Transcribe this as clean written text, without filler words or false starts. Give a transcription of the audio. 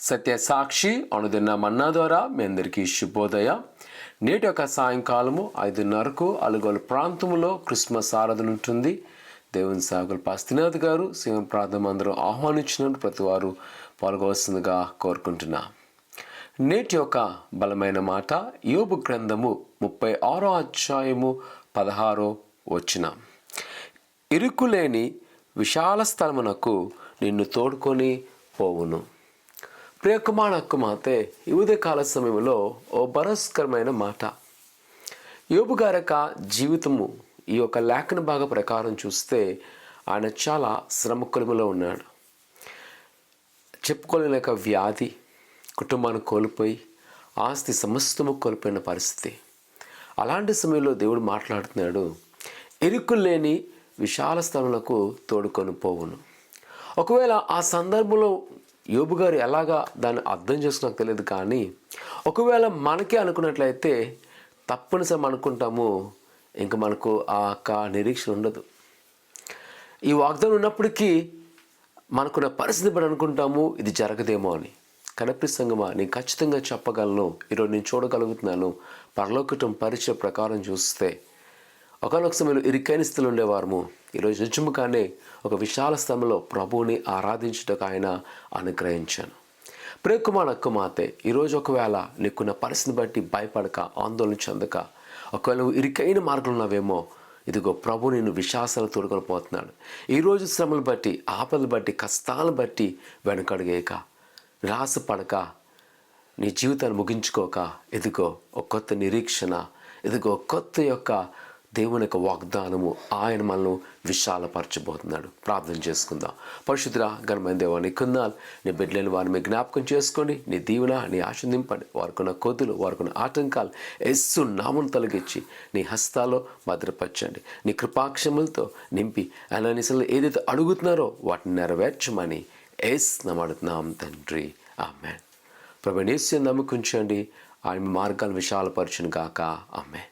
సత్యసాక్షి అనుదిన మన్నా ద్వారా మీ అందరికీ శుభోదయ. నేటి యొక్క సాయంకాలము 5:30కు అలుగోలు ప్రాంతంలో క్రిస్మస్ ఆరాధన ఉంటుంది. దేవుని సాగులు పాస్తినాథ్ గారు సింహం ప్రార్థన అందరూ ఆహ్వానించినట్టు ప్రతి వారు పాల్గొవలసిందిగా కోరుకుంటున్నా. నేటి యొక్క బలమైన మాట యోబు గ్రంథము 36వ అధ్యాయము 16వ వచనం. ఇరుకులేని విశాల స్థలమునకు నిన్ను తోడుకొని పోవును. ప్రియకుమార కుమార్తె ఈ ఉదయకాల సమయంలో ఓ భరోస్కరమైన మాట. యోబు గారి యొక్క జీవితము ఈ యొక్క లేఖన భాగ ప్రకారం చూస్తే ఆయన చాలా శ్రమ కొలుములో ఉన్నాడు. చెప్పుకోలేక వ్యాధి, కుటుంబాన్ని కోల్పోయి ఆస్తి సమస్తము కోల్పోయిన పరిస్థితి. అలాంటి సమయంలో దేవుడు మాట్లాడుతున్నాడు, ఇరుకులేని విశాల స్థలములకు తోడుకొని పోవును. ఒకవేళ ఆ సందర్భంలో యోబు గారు ఎలాగా దాన్ని అర్థం చేసుకున్నాక తెలియదు, కానీ ఒకవేళ మనకే అనుకున్నట్లయితే తప్పనిసరి అనుకుంటాము, ఇంకా మనకు ఆ నిరీక్షణ ఉండదు. ఈ వాగ్దానం ఉన్నప్పటికీ మనకున్న పరిస్థితి బట్టి అనుకుంటాము ఇది జరగదేమో అని. కనపరి సంగమా, నేను ఖచ్చితంగా చెప్పగలను, ఈరోజు నేను చూడగలుగుతున్నాను. పరలోకటం పరిచయ ప్రకారం చూస్తే ఒకనొక సమయంలో ఇరుకైన స్థితిలో ఉండేవారము. ఈరోజు నిజముగానే ఒక విశాల స్థలంలో ప్రభువుని ఆరాధించుటకు ఆయన అనుగ్రహించాను. ప్రియకుమార కుమార్తె, ఈరోజు ఒకవేళ నీకున్న పరిస్థితిని బట్టి భయపడక, ఆందోళన చెందక, ఒకవేళ నువ్వు ఇరుకైన మార్గంలో ఉన్నావేమో, ఇదిగో ప్రభు నిన్ను విశ్వాసాలు తోడుకొని పోతున్నాడు. ఈరోజు శ్రమలు బట్టి, ఆపదలు బట్టి, కష్టాలను బట్టి వెనకడుగేయక, నిరాశపడక, నీ జీవితాన్ని ముగించుకోక, ఇదిగో ఒక కొత్త నిరీక్షణ, ఇదిగో కొత్త యొక్క దేవుని యొక్క వాగ్దానము ఆయన మనల్ని విశాలపరచబోతున్నాడు. ప్రార్థన చేసుకుందాం. పరిశుద్ధుడా ఘనమైన దేవా, నీ కొందాలు, నీ బిడ్డలను వారిని జ్ఞాపకం చేసుకోండి. నీ దీవెన, నీ ఆశ నింపండి. వారికున్న కోతులు, వారికున్న ఆటంకాలు యేసు నామమున తొలగించి నీ హస్తాల్లో భద్రపరచండి. నీ కృపాక్షములతో నింపి ఆయన నిసలు ఏదైతే అడుగుతున్నారో వాటిని నెరవేర్చమని యేసు నామమున అడుగుతున్నాం తండ్రి, ఆమేన్. ప్రభువైన యేసుని నమ్ముకుంచండి. ఆయన మార్గాలు విశాలపరచును గాక. ఆమేన్.